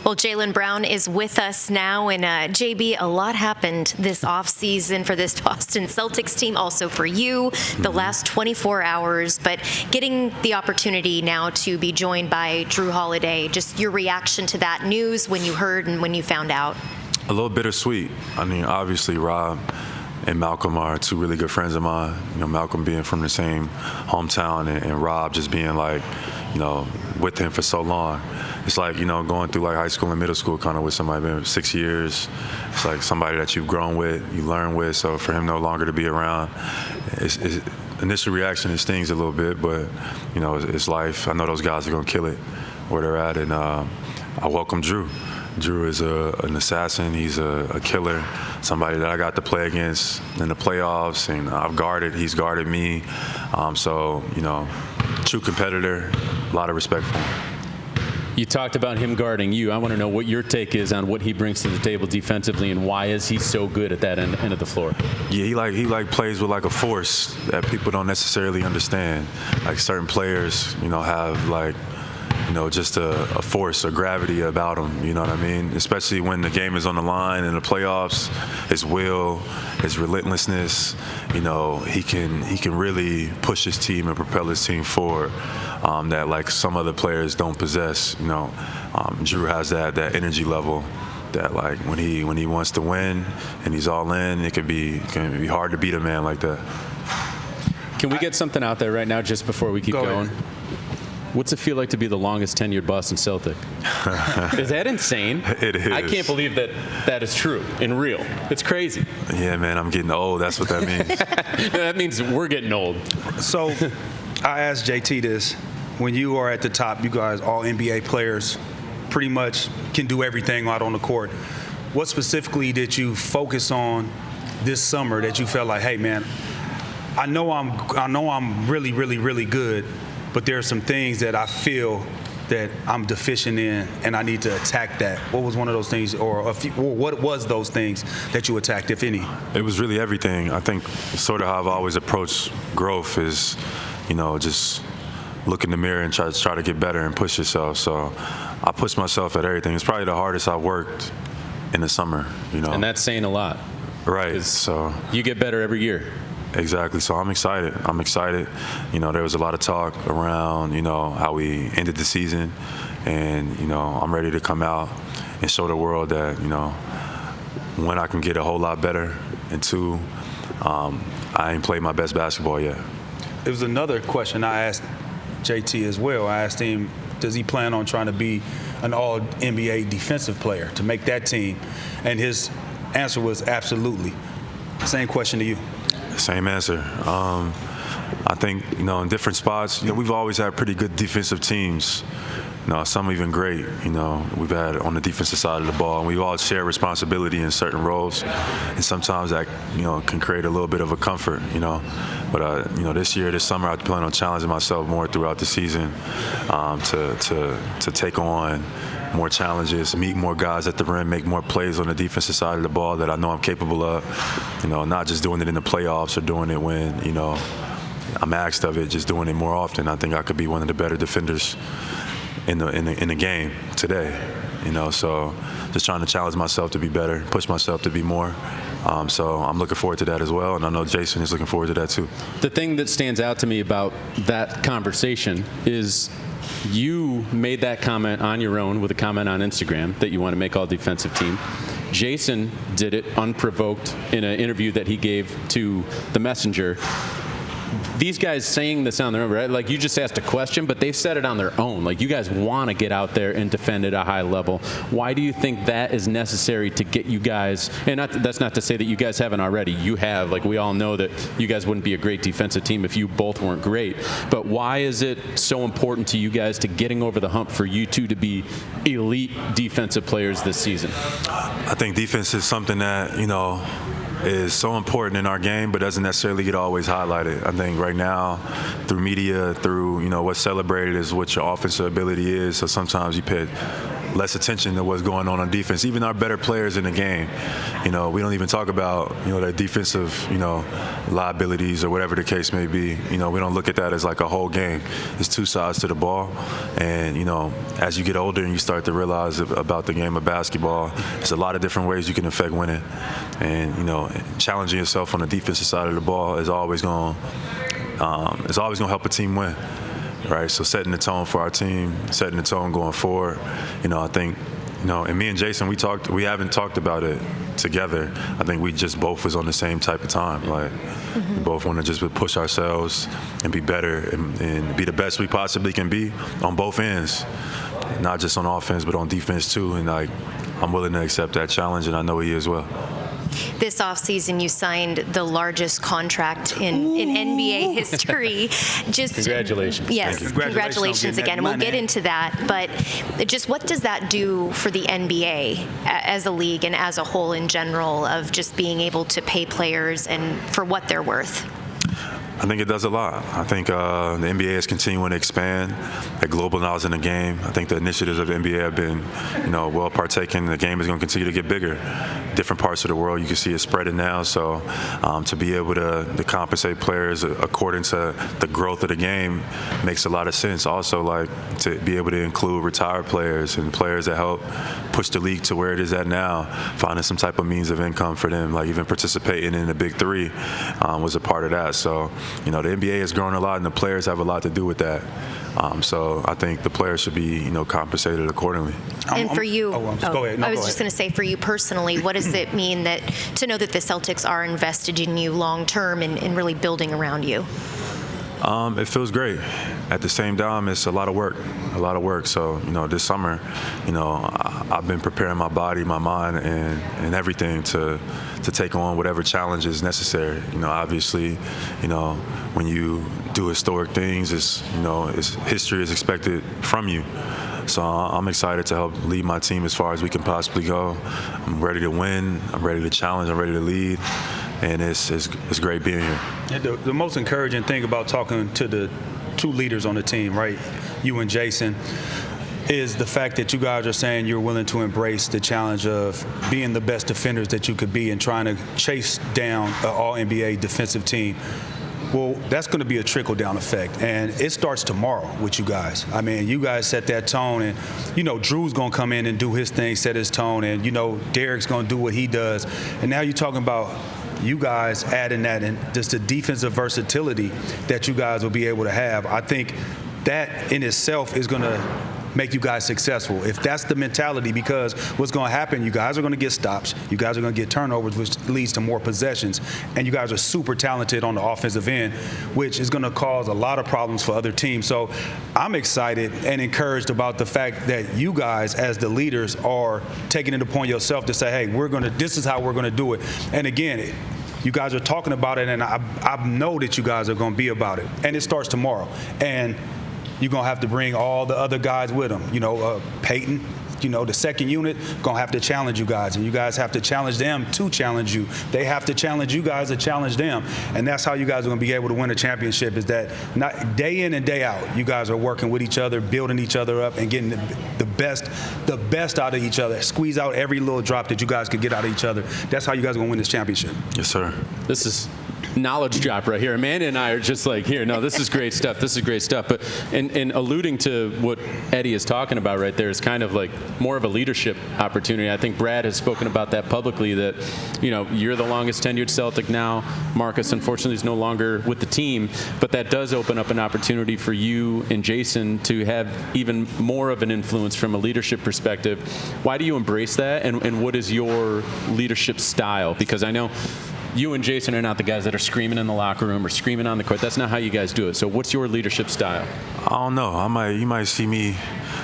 Well, Jaylen Brown is with us now, and JB, a lot happened this offseason for this Boston Celtics team, also for you, the last 24 hours, but getting the opportunity now to be joined by Jrue Holiday, just your reaction to that news when you heard and when you found out. A little bittersweet. I mean, obviously, Rob and Malcolm are two really good friends of mine. You know, Malcolm being from the same hometown, and Rob just being like, you know, with him for so long. It's like, you know, going through like high school and middle school kind of with somebody been 6 years. It's like somebody that you've grown with, you learn with. So for him no longer to be around, initial reaction, it stings a little bit, but, you know, it's life. I know those guys are going to kill it where they're at, and I welcome Jrue. Jrue is an assassin. He's a killer, somebody that I got to play against in the playoffs, and I've guarded. He's guarded me. So, you know, true competitor, a lot of respect for him. You talked about him guarding you. I want to know what your take is on what he brings to the table defensively, and why is he so good at that end of the floor? Yeah, he plays with like a force that people don't necessarily understand. Like certain players, you know, have like, you know, just a force, a gravity about him, you know what I mean? Especially when the game is on the line in the playoffs, his will, his relentlessness, you know, he can really push his team and propel his team forward, that like some other players don't possess, you know. Jrue has that energy level that like when he wants to win and he's all in, it can be hard to beat a man like that. Can we get something out there right now just before we keep going? What's it feel like to be the longest tenured Boston Celtic? Is that insane? It is. I can't believe that is true and real. It's crazy. Yeah, man, I'm getting old. That's what that means. That means we're getting old. So I asked JT this. When you are at the top, you guys, all NBA players, pretty much can do everything out on the court. What specifically did you focus on this summer that you felt like, hey, man, I know I'm really, really, really good, but there are some things that I feel that I'm deficient in, and I need to attack that. What was one of those things, or what was those things that you attacked, if any? It was really everything. I think sort of how I've always approached growth is, you know, just look in the mirror and try to get better and push yourself. So I pushed myself at everything. It's probably the hardest I worked in the summer, you know. And that's saying a lot. Right. So you get better every year. Exactly. So I'm excited. You know, there was a lot of talk around, you know, how we ended the season. And, you know, I'm ready to come out and show the world that, you know, one, I can get a whole lot better, and two, I ain't played my best basketball yet. There was another question I asked JT as well. I asked him, does he plan on trying to be an all-NBA defensive player to make that team? And his answer was absolutely. Same question to you. Same answer. I think, you know, in different spots, you know, we've always had pretty good defensive teams. You know, some even great, you know, we've had on the defensive side of the ball. And we've all shared responsibility in certain roles. And sometimes that, you know, can create a little bit of a comfort, you know. But, you know, this summer, I plan on challenging myself more throughout the season to take on more challenges, meet more guys at the rim, make more plays on the defensive side of the ball that I know I'm capable of. You know, not just doing it in the playoffs or doing it when, you know, I'm asked of it, just doing it more often. I think I could be one of the better defenders in the game today. You know, so just trying to challenge myself to be better, push myself to be more. So I'm looking forward to that as well, and I know Jason is looking forward to that too. The thing that stands out to me about that conversation is you made that comment on your own with a comment on Instagram that you want to make all defensive team. Jason did it unprovoked in an interview that he gave to The Messenger. These guys saying this on their own, right? Like, you just asked a question, but they've said it on their own. Like, you guys want to get out there and defend at a high level. Why do you think that is necessary to get you guys, and that's not to say that you guys haven't already. You have. Like, we all know that you guys wouldn't be a great defensive team if you both weren't great. But why is it so important to you guys to getting over the hump for you two to be elite defensive players this season? I think defense is something that, you know, is so important in our game, but doesn't necessarily get always highlighted. I think right now, through media, through, you know, what's celebrated is what your offensive ability is. So sometimes you pay less attention to what's going on defense. Even our better players in the game, we don't even talk about, their defensive, liabilities or whatever the case may be. We don't look at that as like a whole game. There's two sides to the ball. And, as you get older and you start to realize about the game of basketball, there's a lot of different ways you can affect winning. And, challenging yourself on the defensive side of the ball is always going to help a team win. Right, so setting the tone for our team, setting the tone going forward. I think, and me and Jason, we haven't talked about it together. I think we just both was on the same type of time. Like, we both want to just push ourselves and be better and be the best we possibly can be on both ends, not just on offense but on defense too. And like, I'm willing to accept that challenge, and I know he is as well. This offseason, you signed the largest contract in NBA history. Congratulations. Yes, congratulations again. And we'll get into that. But just what does that do for the NBA as a league and as a whole in general, of just being able to pay players and for what they're worth? I think it does a lot. I think the NBA is continuing to expand, globalizing the game. I think the initiatives of the NBA have been, well partaken. The game is going to continue to get bigger. Different parts of the world, you can see it spreading now. So to be able to compensate players according to the growth of the game makes a lot of sense. Also, like, to be able to include retired players and players that help push the league to where it is at now, finding some type of means of income for them, like even participating in the Big Three was a part of that. So, the NBA has grown a lot, and the players have a lot to do with that. So I think the players should be, compensated accordingly. And for you, go ahead. No, I was just going to say, for you personally, what does it mean to know that the Celtics are invested in you long term and really building around you? It feels great. At the same time, it's a lot of work. So, this summer, I've been preparing my body, my mind, and everything to take on whatever challenge is necessary. Obviously, when you do historic things, history is expected from you. So I'm excited to help lead my team as far as we can possibly go. I'm ready to win. I'm ready to challenge. I'm ready to lead. And it's great being here. Yeah, the most encouraging thing about talking to the two leaders on the team, right, you and Jason, is the fact that you guys are saying you're willing to embrace the challenge of being the best defenders that you could be and trying to chase down an all-NBA defensive team. Well, that's going to be a trickle-down effect, and it starts tomorrow with you guys. I mean, you guys set that tone, and, Drew's going to come in and do his thing, set his tone, and, Derek's going to do what he does. And now you're talking about you guys adding that and just the defensive versatility that you guys will be able to have. I think that in itself is going to make you guys successful. If that's the mentality, because what's going to happen, you guys are going to get stops, you guys are going to get turnovers, which leads to more possessions, and you guys are super talented on the offensive end, which is going to cause a lot of problems for other teams. So I'm excited and encouraged about the fact that you guys, as the leaders, are taking it upon yourself to say, hey, this is how we're going to do it. And again, you guys are talking about it, and I know that you guys are going to be about it. And it starts tomorrow. And you're going to have to bring all the other guys with them. Peyton, the second unit, going to have to challenge you guys. And you guys have to challenge them to challenge you. They have to challenge you guys to challenge them. And that's how you guys are going to be able to win a championship, is that not day in and day out, you guys are working with each other, building each other up, and getting the best out of each other. Squeeze out every little drop that you guys could get out of each other. That's how you guys are going to win this championship. Yes, sir. This is knowledge drop right here. Amanda and I are just like, here, no, this is great stuff. This is great stuff. But in alluding to what Eddie is talking about right there is kind of like more of a leadership opportunity. I think Brad has spoken about that publicly, that, you're the longest tenured Celtic now. Marcus, unfortunately, is no longer with the team. But that does open up an opportunity for you and Jason to have even more of an influence from a leadership perspective. Why do you embrace that? And what is your leadership style? Because I know you and Jason are not the guys that are screaming in the locker room or screaming on the court. That's not how you guys do it. So what's your leadership style? I don't know. You might see me.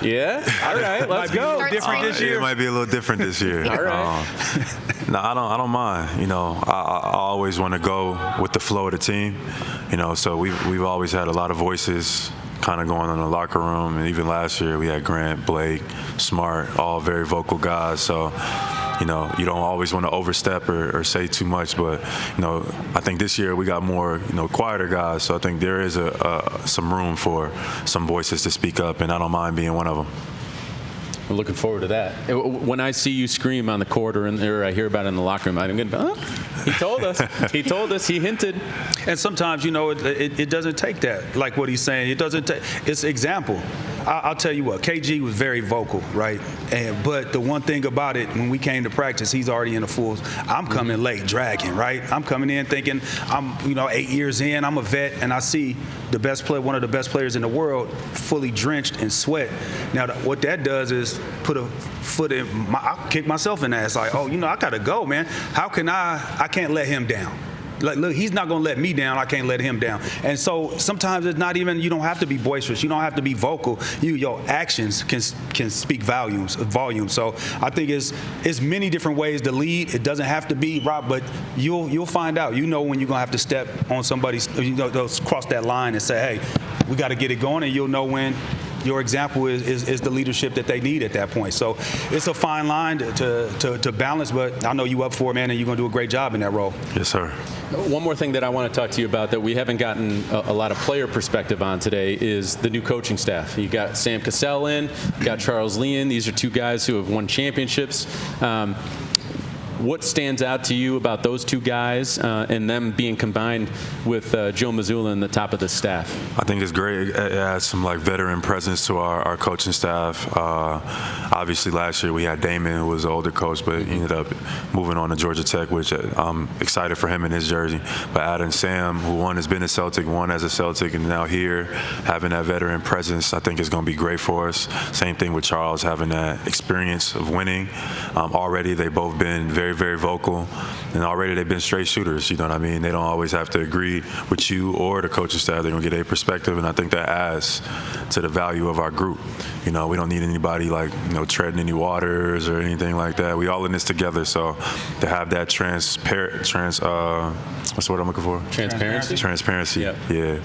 Yeah? All right, let's go. Different this year. It might be a little different this year. All right. No, I don't mind. I always want to go with the flow of the team. So we've always had a lot of voices kind of going on in the locker room. And even last year we had Grant, Blake, Smart, all very vocal guys. So you don't always want to overstep or say too much, but I think this year we got more quieter guys, so I think there is some room for some voices to speak up, and I don't mind being one of them. I'm looking forward to that. When I see you scream on the court or I hear about it in the locker room, I'm going to he told us. He told us. He hinted. And sometimes, it doesn't take that, like what he's saying. It doesn't take – it's example. I'll tell you what, KG was very vocal, right? But the one thing about it, when we came to practice, he's already in the full. I'm coming late, dragging, right? I'm coming in thinking I'm, 8 years in, I'm a vet, and I see the best player, one of the best players in the world, fully drenched in sweat. Now, what that does is put a foot in I'll kick myself in the ass. Like, I got to go, man. How can I can't let him down. Like, look, he's not going to let me down. I can't let him down. And so sometimes it's not even, you don't have to be boisterous. You don't have to be vocal. Your actions can speak volumes. So I think it's many different ways to lead. It doesn't have to be, Rob, but you'll find out. When you're going to have to step on somebody's, cross that line and say, hey, we got to get it going, and you'll know when your example is the leadership that they need at that point. So it's a fine line to balance, but I know you up for it, man, and you're going to do a great job in that role. Yes, sir. One more thing that I want to talk to you about that we haven't gotten a lot of player perspective on today is the new coaching staff. You got Sam Cassell in, you got Charles Lee in. These are two guys who have won championships. What stands out to you about those two guys and them being combined with Joe Mazzulla in the top of the staff? I think it's great. It adds some veteran presence to our coaching staff. Obviously, last year we had Damon, who was the older coach, but he ended up moving on to Georgia Tech, which I'm excited for him in his jersey. But adding Sam, who has been a Celtic, won as a Celtic, and now here, having that veteran presence, I think is going to be great for us. Same thing with Charles, having that experience of winning. Already, they've both been very, very vocal, and already they've been straight shooters. You know what I mean? They don't always have to agree with you or the coaching staff. They're going to get a perspective, and I think that adds to the value of our group. We don't need anybody treading any waters or anything like that. We all in this together, so to have that what's the word I'm looking for? Transparency. Yep. Yeah.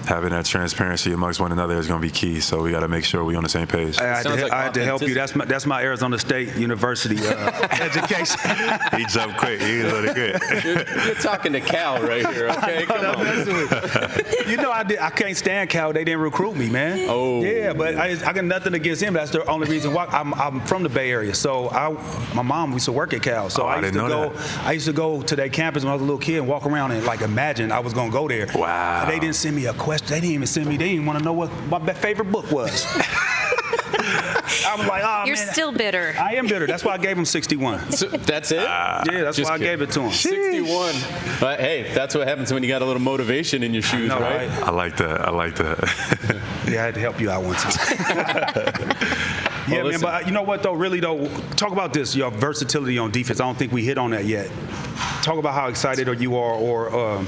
Having that transparency amongst one another is going to be key, so we got to make sure we're on the same page. I had to help you. That's my Arizona State University education. He jumped quick. He was really good. You're talking to Cal right here, okay? Come on. I can't stand Cal. They didn't recruit me, man. Oh. Yeah, but I got nothing against him. That's the only reason why. I'm from the Bay Area, so my mom used to work at Cal. So I used to go to their campus when I was a little kid and walk around and imagine I was going to go there. Wow. They didn't send me a question. They didn't even send me. They didn't want to know what my favorite book was. I was like, oh, You're man. still bitter. I am bitter. That's why I gave him 61. So that's it? Yeah, that's why I gave it to him. 61. But hey, that's what happens when you got a little motivation in your shoes, right? I like that. Yeah, I had to help you out once. Yeah, man, but you know what, though, really, though, talk about this, your versatility on defense. I don't think we hit on that yet. Talk about how excited you are, or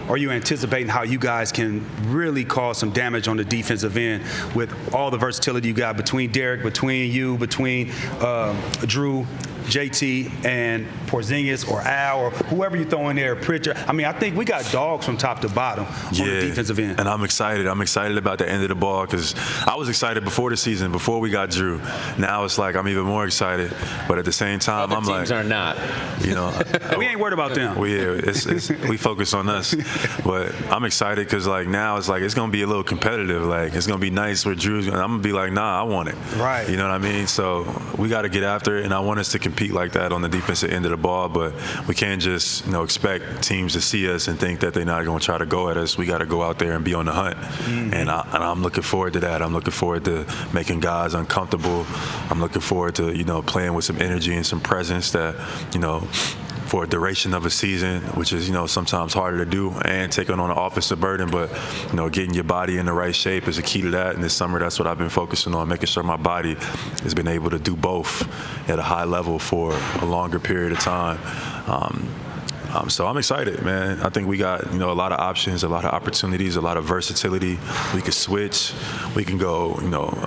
are you anticipating how you guys can really cause some damage on the defensive end with all the versatility you got between Derek, between you, between Drew, JT, and Porzingis, or Al, or whoever you throw in there, Pritchard. I mean, I think we got dogs from top to bottom on the defensive end. And I'm excited. I'm excited about the end of the ball because I was excited before the season, before we got Drew. Now it's like I'm even more excited. But at the same time, Other teams are not. We ain't worried about them. We focus on us. But I'm excited because now it's going to be a little competitive. It's going to be nice with Drew. I'm going to be like, nah, I want it. Right. You know what I mean? So we got to get after it, and I want us to compete like that on the defensive end of the ball. But we can't just expect teams to see us and think that they're not going to try to go at us. We got to go out there and be on the hunt. Mm-hmm. And I'm looking forward to that. I'm looking forward to making guys uncomfortable. I'm looking forward to playing with some energy and some presence that for a duration of a season, which is sometimes harder to do, and taking on an offensive burden, but getting your body in the right shape is a key to that. And this summer, that's what I've been focusing on, making sure my body has been able to do both at a high level for a longer period of time. So I'm excited, man. I think we got a lot of options, a lot of opportunities, a lot of versatility. We can switch. We can go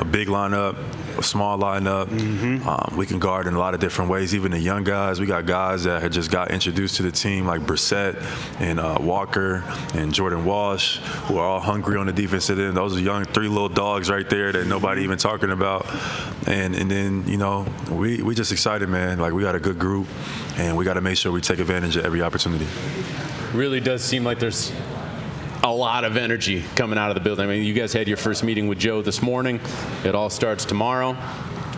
a big lineup, a small lineup. Mm-hmm. We can guard in a lot of different ways. Even the young guys, we got guys that had just got introduced to the team, like Brissett and Walker and Jordan Walsh, who are all hungry on the defensive end. Those are young, three little dogs right there that nobody even talking about. And then we just excited, man. We got a good group, and we got to make sure we take advantage of every opportunity. Really does seem like there's a lot of energy coming out of the building. I mean, you guys had your first meeting with Joe this morning. It all starts tomorrow.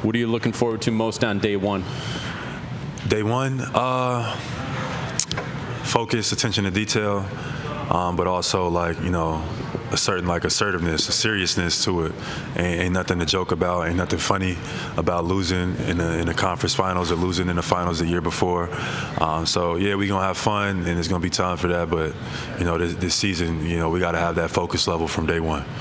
What are you looking forward to most on day one? Day one, focus, attention to detail, but also a certain assertiveness, a seriousness to it. Ain't nothing to joke about. Ain't nothing funny about losing in the conference finals or losing in the finals the year before. So yeah, we gonna have fun, and it's gonna be time for that. But this season, we got to have that focus level from day one.